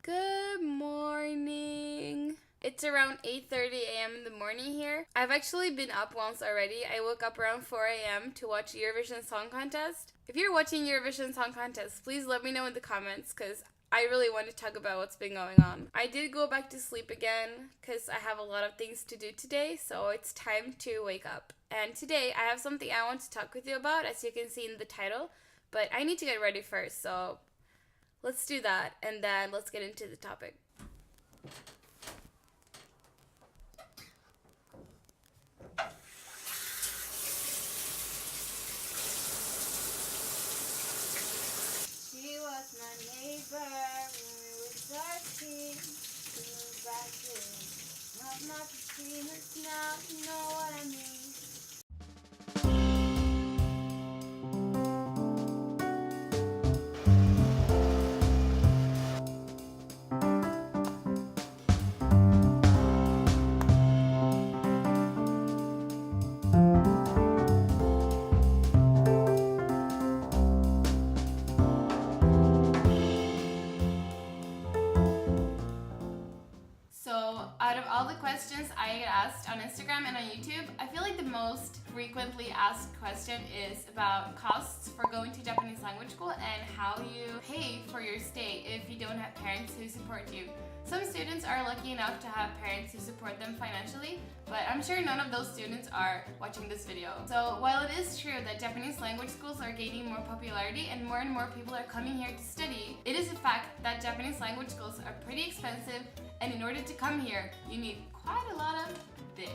Good morning. It's around 8:30 a.m. in the morning here. I've actually been up once already. I woke up around 4 a.m. to watch Eurovision Song Contest. If you're watching Eurovision Song Contest, please let me know in the comments because I really want to talk about what's been going on. I did go back to sleep again because I have a lot of things to do today, so it's time to wake up. And today I have something I want to talk with you about, as you can see in the title, but I need to get ready first, so let's do that, and then let's get into the topic. She was my neighbor when we were 13. We moved back in. Not much between us now, you know what I mean. So, out of all the questions I get asked on Instagram and on YouTube, I feel like the most frequently asked question is about costs for going to Japanese language school and how you pay for your stay if you don't have parents who support you. Some students are lucky enough to have parents who support them financially, but I'm sure none of those students are watching this video. So while it is true that Japanese language schools are gaining more popularity and more people are coming here to study, it is a fact that Japanese language schools are pretty expensive, and in order to come here, you need quite a lot of this.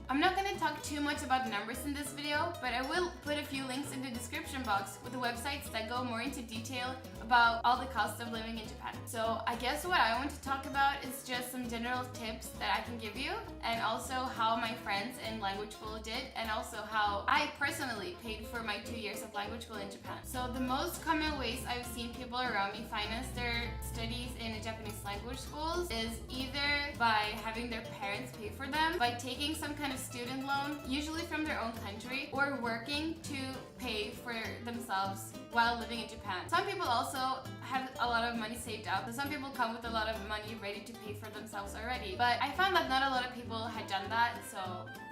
I'm not going to talk too much about numbers in this video, but I will put a few links in the description box with the websites that go more into detail about all the costs of living in Japan. So I guess what I want to talk about is just some general tips that I can give you, and also how my friends in language school did, and also how I personally paid for my 2 years of language school in Japan. So the most common ways I've seen people around me finance their studies in Japanese language schools is either by having their parents pay for them, by taking some kind of student loan, usually from their own country, or working to pay for themselves while living in Japan. Some people also have a lot of money saved up, so some people come with a lot of money ready to pay for themselves already. But I found that not a lot of people had done that, so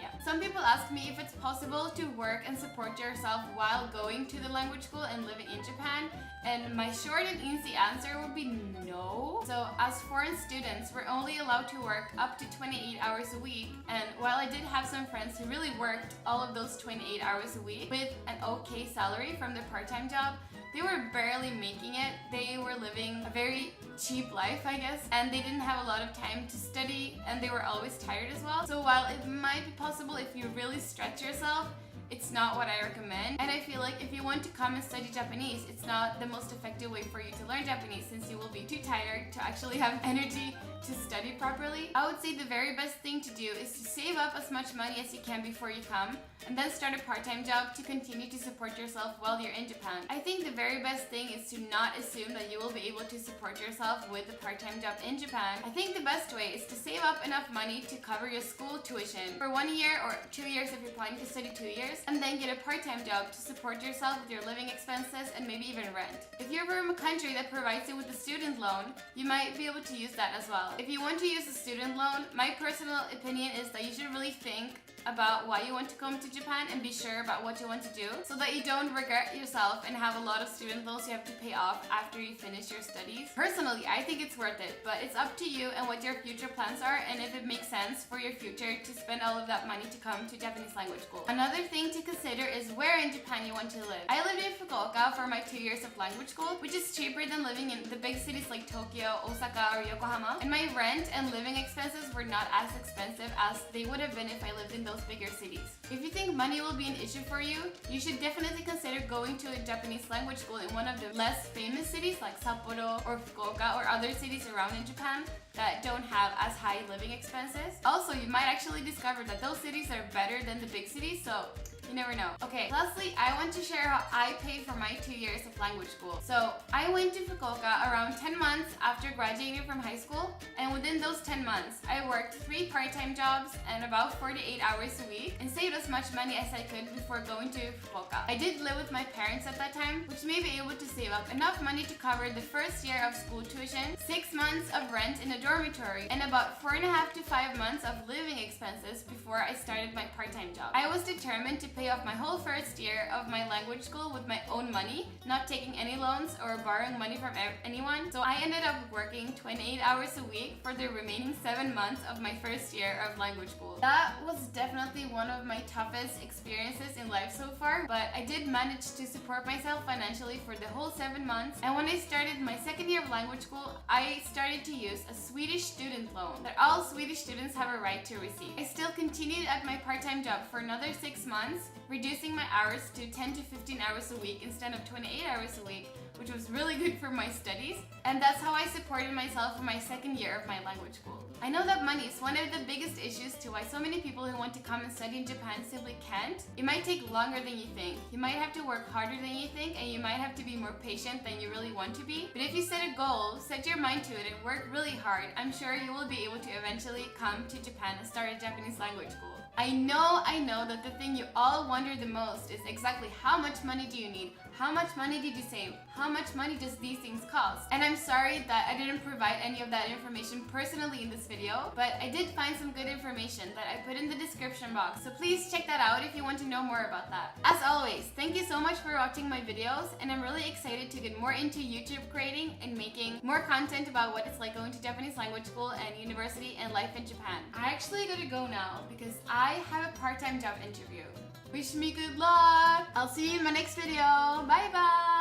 yeah. Some people ask me if it's possible to work and support yourself while going to the language school and living in Japan, and my short and easy answer would be no. So as foreign students, we're only allowed to work up to 28 hours a week, and while I did have some friends who really worked all of those 28 hours a week with an okay salary from their part-time job, they were barely making it. They were living a very cheap life, I guess, and they didn't have a lot of time to study, and they were always tired as well. So while it might be possible if you really stretch yourself, it's not what I recommend. And I feel like if you want to come and study Japanese, it's not the most effective way for you to learn Japanese, since you will be too tired to actually have energy to study properly. I would say the very best thing to do is to save up as much money as you can before you come, and then start a part-time job to continue to support yourself while you're in Japan. I think the very best thing is to not assume that you will be able to support yourself with a part-time job in Japan. I think the best way is to save up enough money to cover your school tuition for 1 year or 2 years if you're planning to study 2 years, and then get a part-time job to support yourself with your living expenses and maybe even rent. If you're from a country that provides you with a student loan, you might be able to use that as well. If you want to use a student loan, my personal opinion is that you should really think about why you want to come to Japan and be sure about what you want to do, so that you don't regret yourself and have a lot of student loans you have to pay off after you finish your studies. Personally, I think it's worth it, but it's up to you and what your future plans are, and if it makes sense for your future to spend all of that money to come to Japanese language school. Another thing to consider is where in Japan you want to live. I lived in Fukuoka for my 2 years of language school, which is cheaper than living in the big cities like Tokyo, Osaka, or Yokohama, and my rent and living expenses were not as expensive as they would have been if I lived in those bigger cities. If you think money will be an issue for you, you should definitely consider going to a Japanese language school in one of the less famous cities like Sapporo or Fukuoka, or other cities around in Japan that don't have as high living expenses. Also, you might actually discover that those cities are better than the big cities, so You never know. Okay, lastly, I want to share how I paid for my 2 years of language school. So I went to Fukuoka around 10 months after graduating from high school, and within those 10 months, I worked 3 part-time jobs and about 48 hours a week and saved as much money as I could before going to Fukuoka. I did live with my parents at that time, which made me able to save up enough money to cover the first year of school tuition, 6 months of rent in a dormitory, and about 4.5 to 5 months of living expenses before I started my part-time job. I was determined to pay off my whole first year of my language school with my own money, not taking any loans or borrowing money from anyone. So I ended up working 28 hours a week for the remaining 7 months of my first year of language school. That was definitely one of my toughest experiences in life so far, but I did manage to support myself financially for the whole 7 months. And when I started my second year of language school, I started to use a Swedish student loan that all Swedish students have a right to receive. I still continued at my part-time job for another 6 months, reducing my hours to 10 to 15 hours a week instead of 28 hours a week, which was really good for my studies. And that's how I supported myself for my second year of my language school. I know that money is one of the biggest issues to why so many people who want to come and study in Japan simply can't. It might take longer than you think. You might have to work harder than you think, and you might have to be more patient than you really want to be. But if you set a goal, set your mind to it, and work really hard, I'm sure you will be able to eventually come to Japan and start a Japanese language school. I know that the thing you all wonder the most is exactly how much money do you need? How much money did you save? How much money does these things cost? And I'm sorry that I didn't provide any of that information personally in this video, but I did find some good information that I put in the description box, so please check that out if you want to know more about that. As always, thank you so much for watching my videos, and I'm really excited to get more into YouTube creating and making more content about what it's like going to Japanese language school and university and life in Japan. I actually gotta go now because I have a part-time job interview. Wish me good luck! I'll see you in my next video. Bye bye!